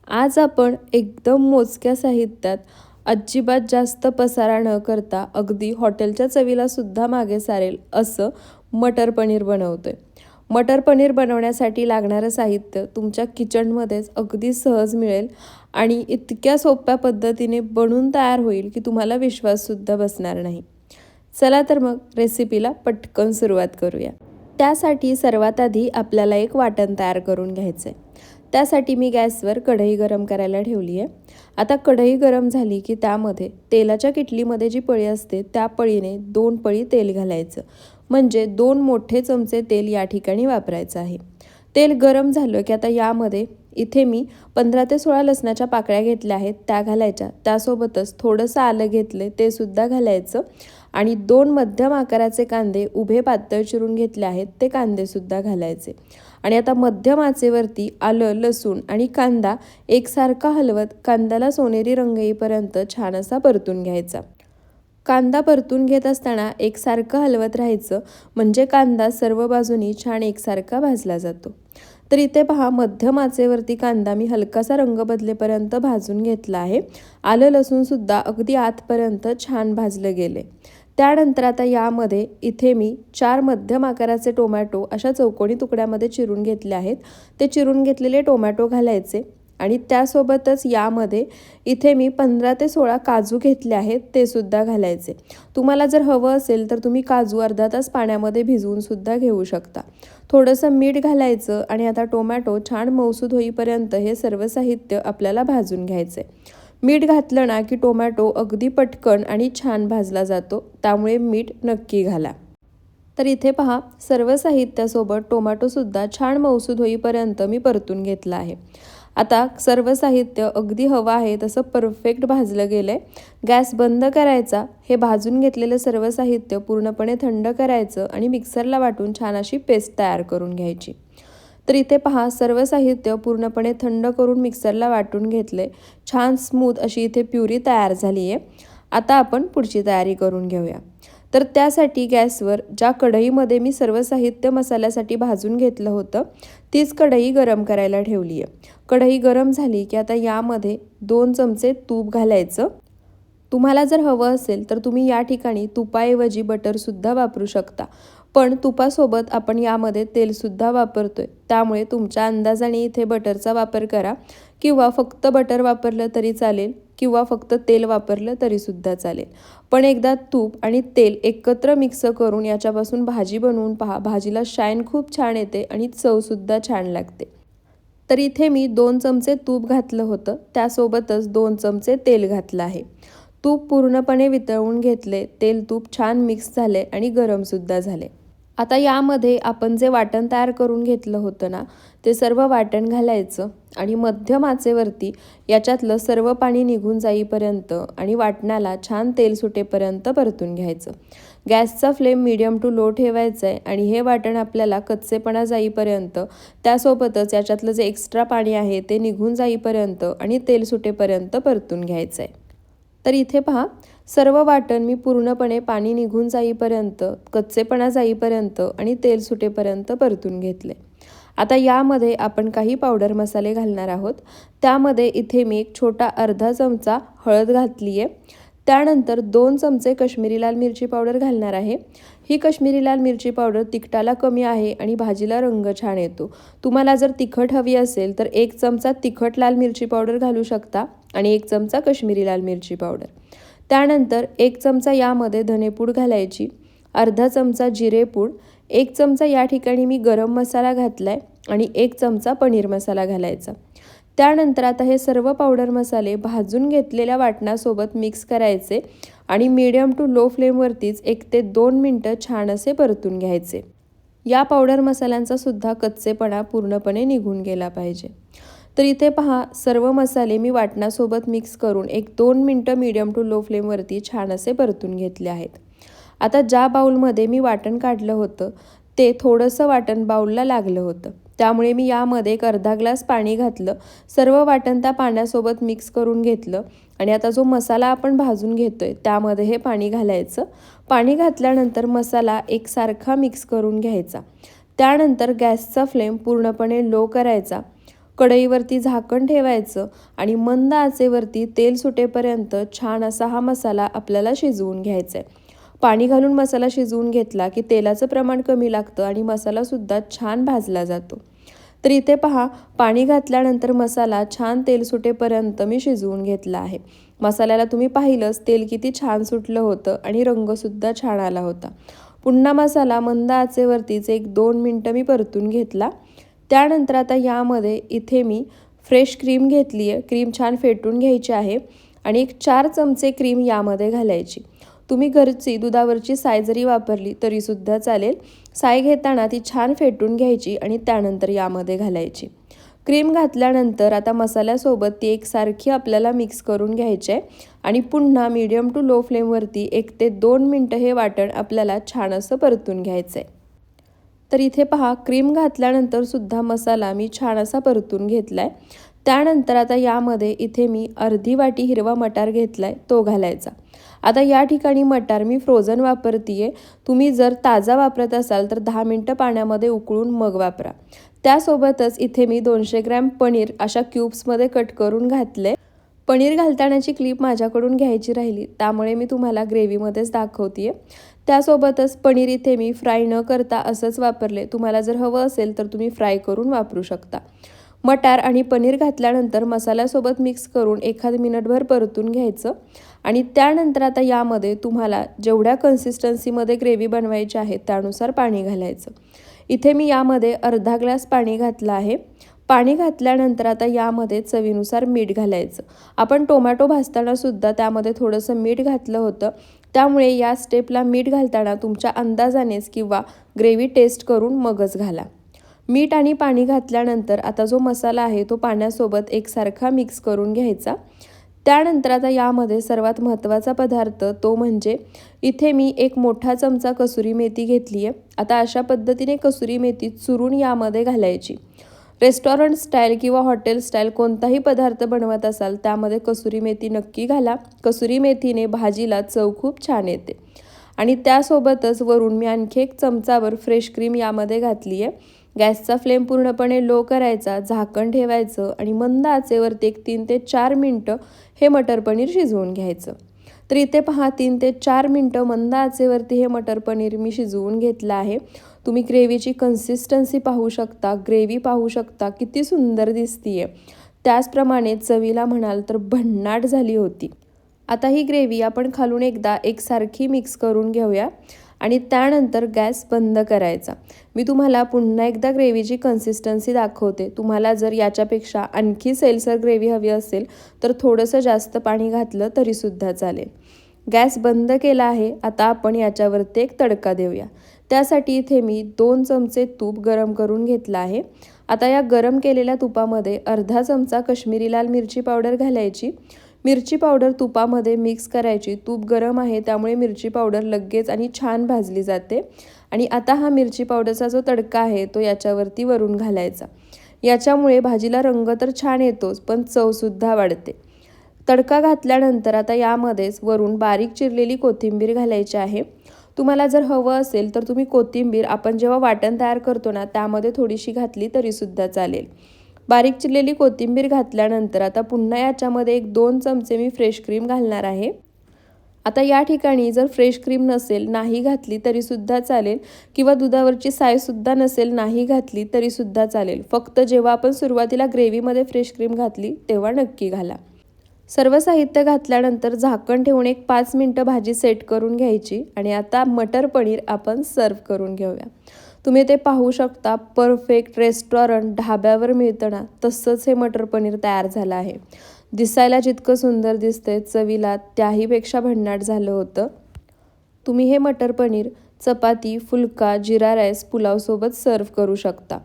आज आपण एकदम मोजक्या साहित्यात अजिबात जास्त पसारा न करता अगदी हॉटेलच्या चवीला सुद्धा मागे सारेल असं मटर पनीर बनवतोय. मटर पनीर बनवण्यासाठी लागणारं साहित्य तुमच्या किचनमध्येच अगदी सहज मिळेल आणि इतक्या सोप्या पद्धतीने बनून तयार होईल की तुम्हाला विश्वाससुद्धा बसणार नाही. चला तर मग रेसिपीला पटकन सुरुवात करूया. त्यासाठी सर्वात आधी आपल्याला एक वाटण तयार करून घ्यायचं आहे. त्यासाठी मी गॅसवर कढई गरम करायला ठेवली आहे. आता कढई गरम झाली की त्यामध्ये तेलाच्या किटलीमध्ये जी पळी असते त्या पळीने 2 पळी तेल घालायचं. म्हणजे 2 मोठे चमचे तेल या ठिकाणी वापरायचं आहे. तेल गरम झालं की आता यामध्ये इथे मी 15 ते 16 लसणाच्या पाकळ्या घेतल्या आहेत त्या घालायच्या. त्यासोबतच थोडंसं आलं घेतलं ते सुद्धा घालायचं आणि 2 मध्यम आकाराचे कांदे उभे पातळ चिरून घेतले आहेत ते कांदे सुद्धा घालायचे. आणि आता मध्यम आचेवरती आलं, लसूण आणि कांदा एकसारखा हलवत कांद्याला सोनेरी रंग येईपर्यंत छान असा परतून घ्यायचा. कांदा परतून घेत असताना एकसारखं हलवत राहायचं म्हणजे कांदा सर्व बाजूनी छान एकसारखा भाजला जातो. तर इथे पहा मध्यम आचेवरती कांदा मी हलकासा रंग बदलेपर्यंत भाजून घेतला आहे. आलं लसूण सुद्धा अगदी आतपर्यंत छान भाजलं गेले. त्यानंतर आता यामध्ये इथे मी 4 मध्यम आकाराचे टोमॅटो अशा चौकोनी तुकड्यामध्ये चिरून घेतले आहेत. ते चिरून घेतलेले टोमॅटो घालायचे आणि त्यासोबतच यामध्ये इथे मी 15 ते 16 काजू घेतले आहेत ते सुद्धा घालायचे. तुम्हाला जर हवं असेल तर तुम्ही काजू अर्धा तास पाण्यामध्ये भिजवून सुद्धा घेऊ शकता. थोडंसं मीठ घालायचं आणि आता टोमॅटो छान मऊसूद होईपर्यंत हे सर्व साहित्य आपल्याला भाजून घ्यायचे. मीठ घातलं ना की टोमॅटो अगदी पटकन आणि छान भाजला जातो, त्यामुळे मीठ नक्की घाला. तर इथे पहा सर्व साहित्यासोबत टोमॅटोसुद्धा छान मऊसूद होईपर्यंत मी परतून घेतला आहे. आता सर्व साहित्य अगदी हवं आहे तसं परफेक्ट भाजलं गेलं आहे. गॅस बंद करायचा. हे भाजून घेतलेलं सर्व साहित्य पूर्णपणे थंड करायचं आणि मिक्सरला वाटून छान अशी पेस्ट तयार करून घ्यायची. तर इथे पहा सर्व साहित्य पूर्णपणे थंड करून मिक्सरला वाटून घेतले. छान स्मूथ अशी इथे प्युरी तयार झाली आहे. आता आपण पुढची तयारी करून घेऊया. तर त्यासाठी गॅसवर ज्या कढईमध्ये मी सर्व साहित्य मसाल्यासाठी भाजून घेतलं होतं तीच कढई गरम करायला ठेवली आहे. कढई गरम झाली की आता यामध्ये 2 चमचे तूप घालायचं. तुम्हाला जर हवं असेल तर तुम्ही या ठिकाणी तुपाऐवजी बटरसुद्धा वापरू शकता. पण तुपासोबत आपण यामध्ये तेलसुद्धा वापरतोय, त्यामुळे तुमच्या अंदाजाने इथे बटरचा वापर करा किंवा फक्त बटर वापरलं तरी चालेल किंवा फक्त तेल वापरलं तरीसुद्धा चालेल. पण एकदा तूप आणि तेल एकत्र मिक्स करून याच्यापासून भाजी बनवून पहा. भाजीला शाईन खूप छान येते आणि चवसुद्धा छान लागते. तर इथे मी 2 चमचे तूप घातलं होतं, त्यासोबतच 2 चमचे तेल घातलं आहे. तूप पूर्णपणे वितळवून घेतले. तेल तूप छान मिक्स झाले आणि गरमसुद्धा झाले. आता यामध्ये आपण जे वाटण तयार करून घेतलं होतं ना ते सर्व वाटण घालायचं आणि मध्यम आचेवरती याच्यातलं सर्व पाणी निघून जाईपर्यंत आणि वाटणाला छान तेल सुटेपर्यंत परतून घ्यायचं. गॅसचा फ्लेम मीडियम टू लो ठेवायचा आहे आणि हे वाटण आपल्याला कच्चेपणा जाईपर्यंत, त्यासोबतच याच्यातलं जे एक्स्ट्रा पाणी आहे ते निघून जाईपर्यंत आणि तेल सुटेपर्यंत परतून घ्यायचं आहे. तर इथे पहा सर्व वाटण मी पूर्णपणे पाणी निघून जाईपर्यंत, कच्चेपणा जाईपर्यंत आणि तेल सुटेपर्यंत परतून घेतले. आता यामध्ये आपण काही पावडर मसाले घालणार आहोत. त्यामध्ये इथे मी एक छोटा अर्धा चमचा हळद घातली आहे. त्यानंतर 2 चमचे कश्मीरी लाल मिरची पावडर घालणार आहे. ही कश्मीरी लाल मिरची पावडर तिखटाला कमी आहे आणि भाजीला रंग छान येतो. तुम्हाला जर तिखट हवी असेल तर 1 चमचा तिखट लाल मिरची पावडर घालू शकता आणि 1 चमचा कश्मीरी लाल मिरची पावडर. त्यानंतर 1 चमचा यामध्ये धनेपूड घालायची, अर्धा चमचा जिरेपूड, 1 चमचा या ठिकाणी मी गरम मसाला घातला आहे आणि 1 चमचा पनीर मसाला घालायचा. त्यानंतर आता हे सर्व पावडर मसाले भाजून घेतलेल्या वाटणासोबत मिक्स करायचे आणि मीडियम टू लो फ्लेमवरतीच 1 ते 2 मिनटं छान असे परतून घ्यायचे. या पावडर मसाल्यांचा सुद्धा कच्चेपणा पूर्णपणे निघून गेला पाहिजे. तर इथे पहा सर्व मसाले मी वाटणासोबत मिक्स करून 1-2 मिनटं मीडियम टू लो फ्लेमवरती छान असे परतून घेतले आहेत. आता ज्या बाउलमध्ये मी वाटण काढलं होतं ते थोडंसं वाटण बाउलला लागलं होतं, त्यामुळे मी यामध्ये 1 अर्धा ग्लास पाणी घातलं. सर्व वाटण त्या पाण्यासोबत मिक्स करून घेतलं आणि आता जो मसाला आपण भाजून घेतोय त्यामध्ये हे पाणी घालायचं. पाणी घातल्यानंतर मसाला एकसारखा मिक्स करून घ्यायचा. त्यानंतर गॅसचा फ्लेम पूर्णपणे लो करायचा. कढईवरती झाकण ठेवायचं आणि मंद आचेवरती तेल सुटेपर्यंत छान असा हा मसाला आपल्याला शिजवून घ्यायचा आहे। पाणी घालून मसाला शिजवून घेतला की तेलाचं प्रमाण कमी लागतं आणि मसालासुद्धा छान भाजला जातो। तर इथे पहा, पाणी घातल्यानंतर मसाला छान तेल सुटेपर्यंत मी शिजवून घेतला आहे। मसाल्याला तुम्ही पाहिलंच तेल किती छान सुटलं होतं आणि रंगसुद्धा छान आला होता। पुन्हा मसाला मंद आचेवरतीच 1-2 मिनटं मी परतून घेतला। त्यानंतर आता यामध्ये इथे मी फ्रेश क्रीम घेतली आहे। क्रीम छान फेटून घ्यायची आहे आणि 4 चमचे क्रीम यामध्ये घालायची। तुम्ही घरची दुधावरची साय जरी वापरली तरीसुद्धा चालेल। साय घेताना ती छान फेटून घ्यायची आणि त्यानंतर यामध्ये घालायची। क्रीम घातल्यानंतर आता मसाल्यासोबत ती एकसारखी आपल्याला मिक्स करून घ्यायची आहे आणि पुन्हा मीडियम टू लो फ्लेमवरती 1 ते 2 मिनटं हे वाटण आपल्याला छान असं परतून घ्यायचं आहे। तर इथे पहा, क्रीम घातल्यानंतर सुद्धा मसाला मी छान असा परतून घेतलाय। त्यानंतर आता यामध्ये इथे मी अर्धी वाटी हिरवा मटार घेतलाय, तो घालायचा। आता या ठिकाणी मटार मी फ्रोझन वापरतीये। तुम्ही जर ताजा वापरत असाल तर 10 मिनटं पाण्यामध्ये उकळून मग वापरा। त्यासोबतच इथे मी 200 ग्रॅम पनीर अशा क्यूब्समध्ये कट करून घातले। पनीर घालतानाची क्लिप माझ्याकडून घ्यायची राहिली, त्यामुळे मी तुम्हाला ग्रेव्हीमध्येच दाखवतीये। त्यासोबतच पनीर इथे मी फ्राय न करता असंच वापरले। तुम्हाला जर हवं असेल तर तुम्ही फ्राय करून वापरू शकता। मटार आणि पनीर घातल्यानंतर मसाल्यासोबत मिक्स करून 1 मिनिटभर परतून घ्यायचं आणि त्यानंतर आता यामध्ये तुम्हाला जेवढ्या कन्सिस्टन्सीमध्ये ग्रेव्ही बनवायची आहे त्यानुसार पाणी घालायचं। इथे मी यामध्ये अर्धा ग्लास पाणी घातलं आहे। पाणी घातल्यानंतर आता यामध्ये चवीनुसार मीठ घालायचं। आपण टोमॅटो भाजताना सुद्धा त्यामध्ये थोडंसं मीठ घातलं होतं, त्यामुळे या स्टेपला मीठ घालताना तुमच्या अंदाजानेच किंवा ग्रेव्ही टेस्ट करून मगच घाला। मीठ आणि पाणी घातल्यानंतर आता जो मसाला आहे तो पाण्यासोबत एकसारखा मिक्स करून घ्यायचा। त्यानंतर आता यामध्ये सर्वात महत्त्वाचा पदार्थ तो म्हणजे इथे मी 1 मोठा चमचा कसुरी मेथी घेतली आहे। आता अशा पद्धतीने कसुरी मेथी चुरून यामध्ये घालायची। रेस्टॉरंट स्टाईल किंवा हॉटेल स्टाईल कोणताही पदार्थ बनवत असाल त्यामध्ये कसुरी मेथी नक्की घाला। कसुरी मेथीने भाजीला चव खूप छान येते। आणि त्यासोबतच वरून मी आणखी 1 चमचाभर फ्रेश क्रीम यामध्ये घातली आहे। गॅसचा फ्लेम पूर्णपणे लो करायचा, झाकण ठेवायचं आणि मंद आचेवरती 3 ते 4 मिनटं हे मटर पनीर शिजवून घ्यायचं। तर इथे पहा, 3 ते 4 मिनटं मंद आचेवरती हे मटर पनीर मी शिजवून घेतलं आहे। तुम्ही ग्रेव्हीची कन्सिस्टन्सी पाहू शकता, ग्रेव्ही पाहू शकता किती सुंदर दिसतीये। त्याचप्रमाणे चवीला म्हणाल तर भन्नाट झाली होती। आता ही ग्रेव्ही आपण खालून एकदा एकसारखी मिक्स करून घेऊया आणि त्यानंतर गॅस बंद करायचा। मी तुम्हाला पुन्हा एकदा ग्रेव्हीची कन्सिस्टन्सी दाखवते। तुम्हाला जर याच्यापेक्षा आणखी सैलसर ग्रेव्ही हवी असेल तर थोडंसं जास्त पाणी घातलं तरीसुद्धा चालेल। गॅस बंद केला आहे। आता आपण याच्यावरती एक तडका देऊया। त्यासाठी इथे मी 2 चमचे तूप गरम करून घेतलं आहे। आता या गरम केलेल्या तुपामध्ये अर्धा चमचा काश्मीरी लाल मिरची पावडर घालायची। मिरची पावडर तुपामध्ये मिक्स करायची। तूप गरम आहे त्यामुळे मिरची पावडर लगेच आणि छान भाजली जाते। आणि आता हा मिरची पावडरचा जो तडका आहे तो याच्यावरती वरून घालायचा। याच्यामुळे भाजीला रंग तर छान येतोच पण चवसुद्धा वाढते। तडका घातल्यानंतर आता यामध्येच वरून बारीक चिरलेली कोथिंबीर घालायची आहे। तुम्हाला जर हवं असेल तर तुम्ही कोथिंबीर आपण जेव्हा वाटण तयार करतो ना त्यामध्ये थोडीशी घातली तरीसुद्धा चालेल। बारीक चिरलेली कोथिंबीर घातल्यानंतर आता पुन्हा याच्यामध्ये 1-2 चमचे मी फ्रेश क्रीम घालणार आहे। आता या ठिकाणी जर फ्रेश क्रीम नसेल, नाही घातली तरीसुद्धा चालेल किंवा दुधावरची सायसुद्धा नसेल, नाही घातली तरीसुद्धा चालेल। फक्त जेव्हा आपण सुरुवातीला ग्रेव्हीमध्ये फ्रेश क्रीम घातली तेव्हा नक्की घाला। सर्व साहित्य घातल्यानंतर झाकण ठेवून 5 मिनटं भाजी सेट करून घ्यायची आणि आता मटर पनीर आपण सर्व करून घेऊया। तुम्ही ते पाहू शकता, परफेक्ट रेस्टॉरंट ढाब्यावर मिळतं ना तसंच हे मटर पनीर तयार झालं आहे। दिसायला जितकं सुंदर दिसतंय चवीला त्याहीपेक्षा भन्नाट झालं होतं। तुम्ही हे मटर पनीर चपाती, फुलका, जिरा राईस, पुलावसोबत सर्व करू शकता।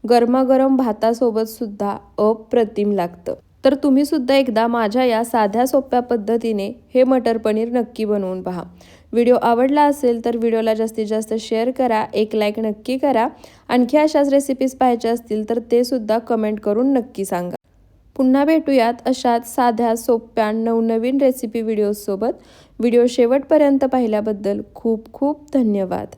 गरमागरम भातासोबत सुद्धा अप्रतिम लागतं। तर तुम्ही सुद्धा एकदा माझ्या या साध्या सोप्या पद्धतीने हे मटर पनीर नक्की बनवून पहा। व्हिडिओ आवडला असेल तर व्हिडिओला जास्तीत जास्त शेअर करा, एक लाईक नक्की करा। आणखी अशाच रेसिपीज पाहायच्या असतील तर ते सुद्धा कमेंट करून नक्की सांगा। पुन्हा भेटूयात अशाच साध्या सोप्या नवनवीन रेसिपी व्हिडिओसोबत। व्हिडिओ शेवटपर्यंत पाहिल्याबद्दल खूप खूप धन्यवाद।